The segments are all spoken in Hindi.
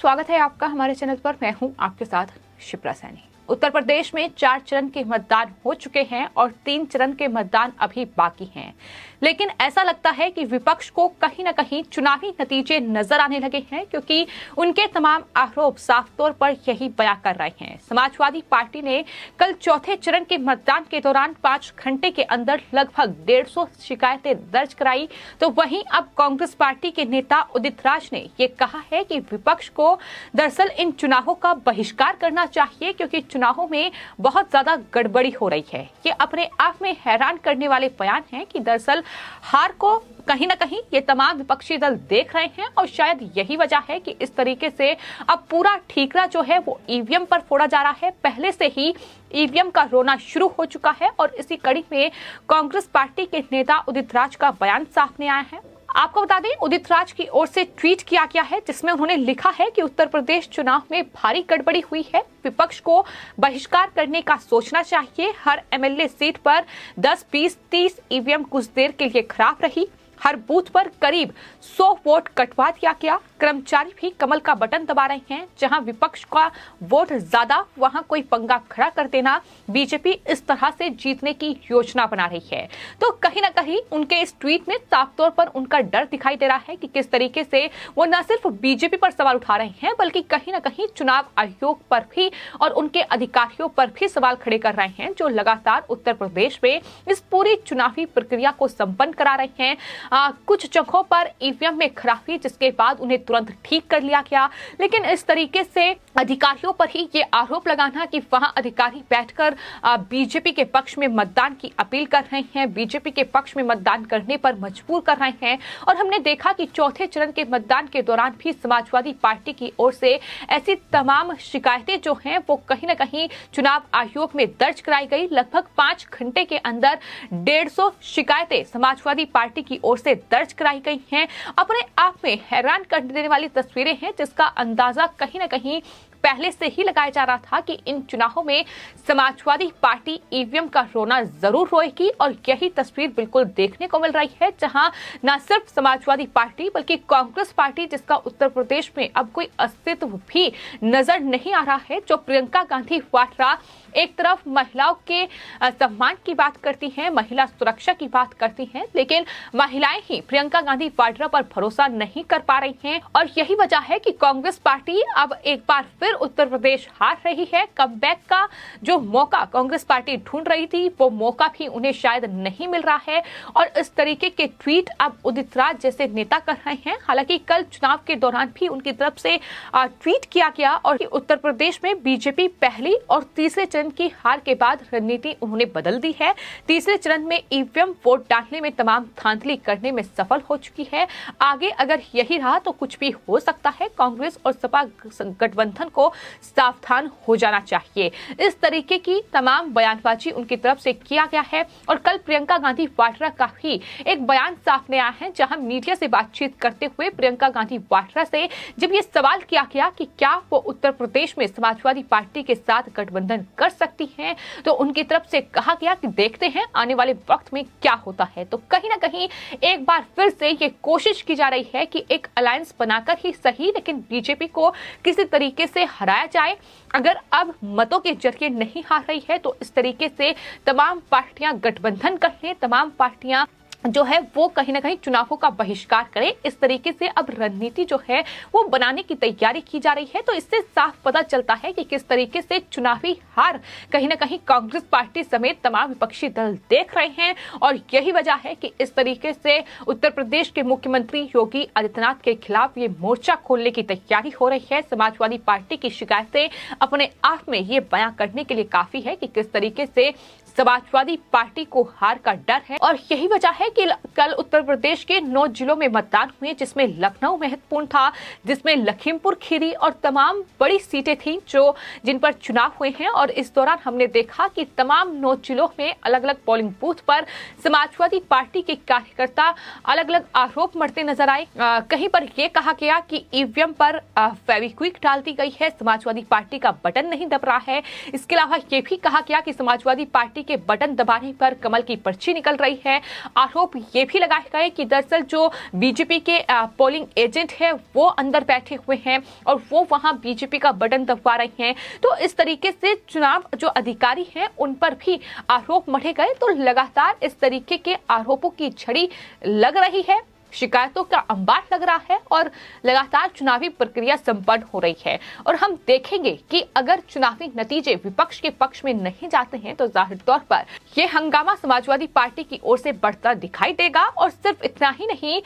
स्वागत है आपका हमारे चैनल पर। मैं हूं आपके साथ शिप्रा सैनी। उत्तर प्रदेश में 4 चरण के मतदान हो चुके हैं और 3 चरण के मतदान अभी बाकी हैं, लेकिन ऐसा लगता है कि विपक्ष को कहीं न कहीं चुनावी नतीजे नजर आने लगे हैं, क्योंकि उनके तमाम आरोप साफ तौर पर यही बयां कर रहे हैं। समाजवादी पार्टी ने कल चौथे चरण के मतदान के दौरान 5 घंटे के अंदर लगभग 150 शिकायतें दर्ज कराई, तो वहीं अब कांग्रेस पार्टी के नेता उदित राज ने ये कहा है कि विपक्ष को दरअसल इन चुनावों का बहिष्कार करना चाहिए, क्योंकि चुनावों में बहुत ज्यादा गड़बड़ी हो रही है। ये अपने आप में हैरान करने वाले बयान हैं कि दरअसल हार को कहीं ना कहीं ये तमाम विपक्षी दल देख रहे हैं और शायद यही वजह है कि इस तरीके से अब पूरा ठीकरा जो है वो ईवीएम पर फोड़ा जा रहा है। पहले से ही ईवीएम का रोना शुरू हो चुका है और इसी कड़ी में कांग्रेस पार्टी के नेता उदित राज का बयान सामने आया है। आपको बता दें, उदित राज की ओर से ट्वीट किया गया है जिसमें उन्होंने लिखा है कि उत्तर प्रदेश चुनाव में भारी गड़बड़ी हुई है, विपक्ष को बहिष्कार करने का सोचना चाहिए। हर एमएलए सीट पर 10, 20, 30 ईवीएम कुछ देर के लिए खराब रही। हर बूथ पर करीब 100 वोट कटवा दिया गया। कर्मचारी भी कमल का बटन दबा रहे हैं। जहां विपक्ष का वोट ज्यादा, वहां कोई पंगा खड़ा कर देना। बीजेपी इस तरह से जीतने की योजना बना रही है। तो कहीं ना कहीं उनके इस ट्वीट में साफ तौर पर उनका डर दिखाई दे रहा है कि किस तरीके से वो न सिर्फ बीजेपी पर सवाल उठा रहे हैं, बल्कि कहीं ना कहीं चुनाव आयोग पर भी और उनके अधिकारियों पर भी सवाल खड़े कर रहे हैं, जो लगातार उत्तर प्रदेश में इस पूरी चुनावी प्रक्रिया को संपन्न करा रहे हैं। कुछ जगहों पर ईवीएम में खराबी, जिसके बाद उन्हें तुरंत ठीक कर लिया गया, लेकिन इस तरीके से अधिकारियों पर ही ये आरोप लगाना कि वहां अधिकारी बैठकर बीजेपी के पक्ष में मतदान की अपील कर रहे हैं, बीजेपी के पक्ष में मतदान करने पर मजबूर कर रहे हैं। और हमने देखा कि चौथे चरण के मतदान के दौरान भी समाजवादी पार्टी की ओर से ऐसी तमाम शिकायतें जो हैं वो कहीं ना कहीं चुनाव आयोग में दर्ज कराई गई। लगभग 5 घंटे के अंदर 150 शिकायतें समाजवादी पार्टी की ओर से दर्ज कराई गई हैं। अपने आप में हैरान कर देने वाली तस्वीरें हैं, जिसका अंदाजा कहीं ना कहीं पहले से ही लगाया जा रहा था कि इन चुनावों में समाजवादी पार्टी ईवीएम का रोना जरूर रोएगी। और यही तस्वीर बिल्कुल देखने को मिल रही है, जहां न सिर्फ समाजवादी पार्टी बल्कि कांग्रेस पार्टी, जिसका उत्तर प्रदेश में अब कोई अस्तित्व भी नजर नहीं आ रहा है। जो प्रियंका गांधी वाड्रा एक तरफ महिलाओं के सम्मान की बात करती हैं, महिला सुरक्षा की बात करती हैं, लेकिन महिलाएं ही प्रियंका गांधी वाड्रा पर भरोसा नहीं कर पा रही हैं। और यही वजह है कि कांग्रेस पार्टी अब एक बार फिर उत्तर प्रदेश हार रही है। कमबैक का जो मौका कांग्रेस पार्टी ढूंढ रही थी, वो मौका भी उन्हें शायद नहीं मिल रहा है। और इस तरीके के ट्वीट अब उदित राज जैसे नेता कर रहे हैं। हालांकि कल चुनाव के दौरान भी उनकी तरफ से ट्वीट किया गया और उत्तर प्रदेश में बीजेपी पहली और तीसरे चरण की हार के बाद रणनीति उन्होंने बदल दी है। तीसरे चरण में ईवीएम वोट डालने में तमाम धांधली करने में सफल हो चुकी है। आगे अगर यही रहा तो कुछ भी हो सकता है। कांग्रेस और सपा गठबंधन को सावधान हो जाना चाहिए। इस तरीके की तमाम बयानबाजी उनकी तरफ से किया गया है। और कल प्रियंका गांधी वाड्रा का भी एक बयान सामने आया है, जहां मीडिया से बातचीत करते हुए प्रियंका गांधी वाड्रा से जब ये सवाल किया गया कि क्या वो उत्तर प्रदेश में समाजवादी पार्टी के साथ गठबंधन कर सकती हैं, तो उनकी तरफ से कहा गया कि देखते हैं आने वाले वक्त में क्या होता है। तो कहीं ना कहीं एक बार फिर से ये कोशिश की जा रही है कि एक अलायंस बनाकर ही सही, लेकिन बीजेपी को किसी तरीके से हराया जाए। अगर अब मतों के जरिए नहीं हार रही है तो इस तरीके से तमाम पार्टियां गठबंधन कर लें, तमाम पार्टियां जो है वो कहीं ना कहीं चुनावों का बहिष्कार करे। इस तरीके से अब रणनीति जो है वो बनाने की तैयारी की जा रही है। तो इससे साफ पता चलता है कि किस तरीके से चुनावी हार कहीं ना कहीं कांग्रेस पार्टी समेत तमाम विपक्षी दल देख रहे हैं। और यही वजह है कि इस तरीके से उत्तर प्रदेश के मुख्यमंत्री योगी आदित्यनाथ के खिलाफ ये मोर्चा खोलने की तैयारी हो रही है। समाजवादी पार्टी की शिकायतें अपने आप में ये बयां करने के लिए काफी है कि किस तरीके से समाजवादी पार्टी को हार का डर है। और यही वजह है कि कल उत्तर प्रदेश के 9 जिलों में मतदान हुए, जिसमें लखनऊ महत्वपूर्ण था, जिसमें लखीमपुर खीरी और तमाम बड़ी सीटें थीं जिन पर चुनाव हुए हैं। और इस दौरान हमने देखा कि तमाम 9 जिलों में अलग अलग पोलिंग बूथ पर समाजवादी पार्टी के कार्यकर्ता अलग अलग आरोप मढ़ते नजर आए। कहीं पर यह कहा गया कि ईवीएम पर फेविक्विक डाल दी गई है, समाजवादी पार्टी का बटन नहीं दब रहा है। इसके अलावा यह भी कहा गया कि समाजवादी पार्टी के बटन दबाने पर कमल की पर्ची निकल रही है। आरोप आरोप ये भी लगाए गए कि दरअसल जो बीजेपी के पोलिंग एजेंट है वो अंदर बैठे हुए हैं और वो वहां बीजेपी का बटन दबा रहे हैं। तो इस तरीके से चुनाव जो अधिकारी हैं उन पर भी आरोप मढ़े गए। तो लगातार इस तरीके के आरोपों की झड़ी लग रही है, शिकायतों का अंबार लग रहा है और लगातार चुनावी प्रक्रिया संपन्न हो रही है। और हम देखेंगे कि अगर चुनावी नतीजे विपक्ष के पक्ष में नहीं जाते हैं तो जाहिर तौर पर यह हंगामा समाजवादी पार्टी की ओर से बढ़ता दिखाई देगा। और सिर्फ इतना ही नहीं,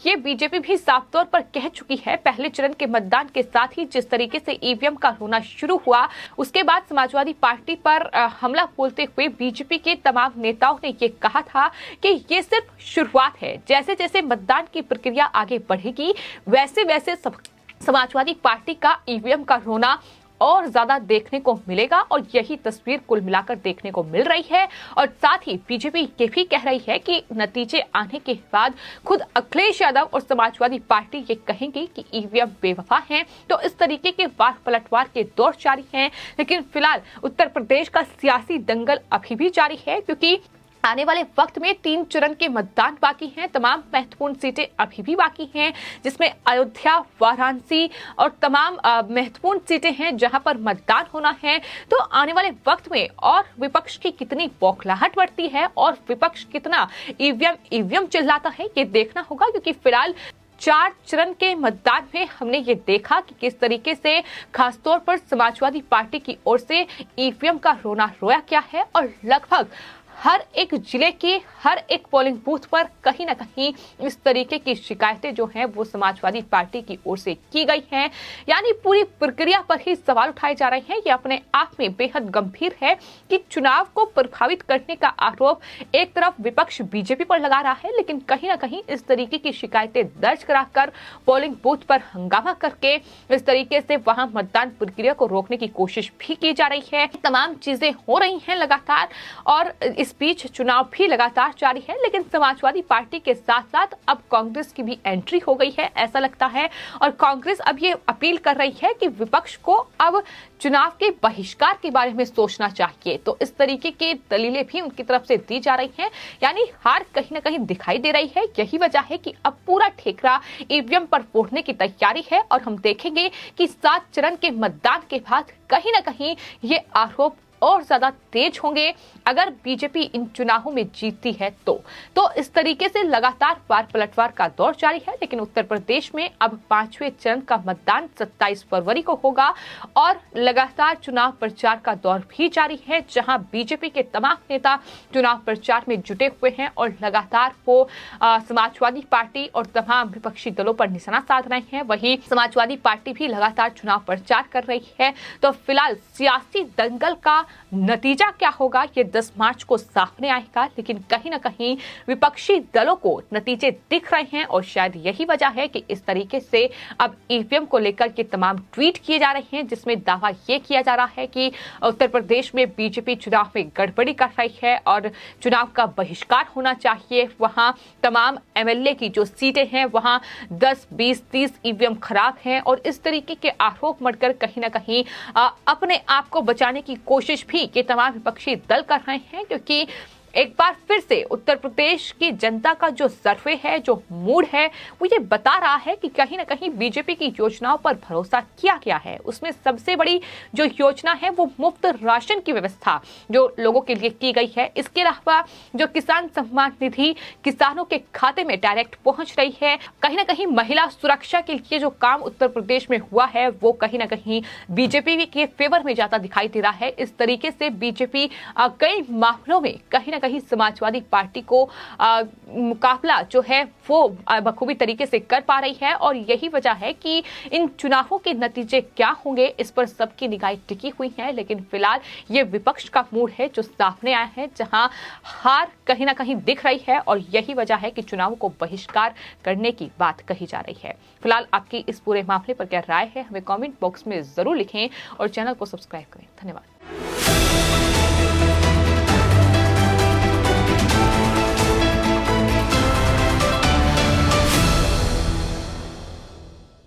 ये बीजेपी भी साफ तौर पर कह चुकी है, पहले चरण के मतदान के साथ ही जिस तरीके से ईवीएम का रोना शुरू हुआ उसके बाद समाजवादी पार्टी पर हमला बोलते हुए बीजेपी के तमाम नेताओं ने ये कहा था कि ये सिर्फ शुरुआत है, जैसे जैसे मतदान की प्रक्रिया आगे बढ़ेगी वैसे वैसे समाजवादी पार्टी का ईवीएम का रोना और ज्यादा देखने को मिलेगा। और यही तस्वीर कुल मिलाकर देखने को मिल रही है। और साथ ही बीजेपी ये भी कह रही है कि नतीजे आने के बाद खुद अखिलेश यादव और समाजवादी पार्टी ये कहेंगे कि ईवीएम बेवफा हैं। तो इस तरीके के वार पलटवार के दौर जारी हैं। लेकिन फिलहाल उत्तर प्रदेश का सियासी दंगल अभी भी जारी है, क्योंकि आने वाले वक्त में 3 चरण के मतदान बाकी हैं। तमाम महत्वपूर्ण सीटें अभी भी बाकी हैं, जिसमें अयोध्या, वाराणसी और तमाम महत्वपूर्ण सीटें हैं जहां पर मतदान होना है। तो आने वाले वक्त में और विपक्ष की कितनी बौखलाहट बढ़ती है और विपक्ष कितना ईवीएम चिल्लाता है, ये देखना होगा। क्योंकि फिलहाल 4 चरण के मतदान में हमने ये देखा कि किस तरीके से खासतौर पर समाजवादी पार्टी की ओर से ईवीएम का रोना रोया क्या है। और लगभग हर एक जिले के हर एक पोलिंग बूथ पर कहीं ना कहीं इस तरीके की शिकायतें जो हैं वो समाजवादी पार्टी की ओर से की गई हैं। यानी पूरी प्रक्रिया पर ही सवाल उठाए जा रहे हैं। ये अपने आप में बेहद गंभीर है कि चुनाव को प्रभावित करने का आरोप एक तरफ विपक्ष बीजेपी पर लगा रहा है, लेकिन कहीं ना कहीं इस तरीके की शिकायतें दर्ज कराकर पोलिंग बूथ पर हंगामा करके इस तरीके से वहां मतदान प्रक्रिया को रोकने की कोशिश भी की जा रही है। तमाम चीजें हो रही हैं लगातार और इस बीच चुनाव भी लगातार जारी है। लेकिन समाजवादी पार्टी के साथ साथ अब कांग्रेस की भी एंट्री हो गई है ऐसा लगता है। और कांग्रेस अब ये अपील कर रही है कि विपक्ष को अब चुनाव के बहिष्कार के बारे में सोचना चाहिए। तो इस तरीके की दलीलें भी उनकी तरफ से दी जा रही हैं। यानी हार कहीं ना कहीं दिखाई दे रही है। यही वजह है कि अब पूरा ठेकरा ईवीएम पर फोड़ने की तैयारी है। और हम देखेंगे कि 7 चरण के मतदान के बाद कहीं ना कहीं ये आरोप और ज्यादा तेज होंगे अगर बीजेपी इन चुनावों में जीतती है तो इस तरीके से लगातार वार पलटवार का दौर जारी है। लेकिन उत्तर प्रदेश में अब 5वें चरण का मतदान 27 फरवरी को होगा और लगातार चुनाव प्रचार का दौर भी जारी है, जहां बीजेपी के तमाम नेता चुनाव प्रचार में जुटे हुए हैं और लगातार वो समाजवादी पार्टी और तमाम विपक्षी दलों पर निशाना साध रहे हैं। वहीं समाजवादी पार्टी भी लगातार चुनाव प्रचार कर रही है। तो फिलहाल सियासी दंगल का नतीजा क्या होगा ये 10 मार्च को सामने आएगा। लेकिन कहीं ना कहीं विपक्षी दलों को नतीजे दिख रहे हैं और शायद यही वजह है कि इस तरीके से अब ईवीएम को लेकर के तमाम ट्वीट किए जा रहे हैं, जिसमें दावा ये किया जा रहा है कि उत्तर प्रदेश में बीजेपी चुनाव में गड़बड़ी कर रही है और चुनाव का बहिष्कार होना चाहिए। वहां तमाम एमएलए की जो सीटें हैं वहां 10, 20, 30 ईवीएम खराब हैं और इस तरीके के आरोप मढ़कर कहीं ना कहीं अपने आप को बचाने की कोशिश भी ये तमाम विपक्षी दल कर रहे हैं। क्योंकि एक बार फिर से उत्तर प्रदेश की जनता का जो सर्वे है, जो मूड है, वो ये बता रहा है कि कहीं ना कहीं बीजेपी की योजनाओं पर भरोसा किया गया है। उसमें सबसे बड़ी जो योजना है वो मुफ्त राशन की व्यवस्था जो लोगों के लिए की गई है। इसके अलावा जो किसान सम्मान निधि किसानों के खाते में डायरेक्ट पहुंच रही है। कहीं ना कहीं महिला सुरक्षा के लिए जो काम उत्तर प्रदेश में हुआ है वो कहीं ना कहीं बीजेपी के फेवर में जाता दिखाई दे रहा है। इस तरीके से बीजेपी कई मामलों में कहीं कहीं समाजवादी पार्टी को मुकाबला जो है वो बखूबी तरीके से कर पा रही है। और यही वजह है कि इन चुनावों के नतीजे क्या होंगे इस पर सबकी निगाहें टिकी हुई हैं। लेकिन फिलहाल ये विपक्ष का मूड है जो सामने आया है, जहां हार कहीं ना कहीं दिख रही है और यही वजह है कि चुनावों को बहिष्कार करने की बात कही जा रही है। फिलहाल आपकी इस पूरे मामले पर क्या राय है हमें कमेंट बॉक्स में जरूर लिखें और चैनल को सब्सक्राइब करें। धन्यवाद।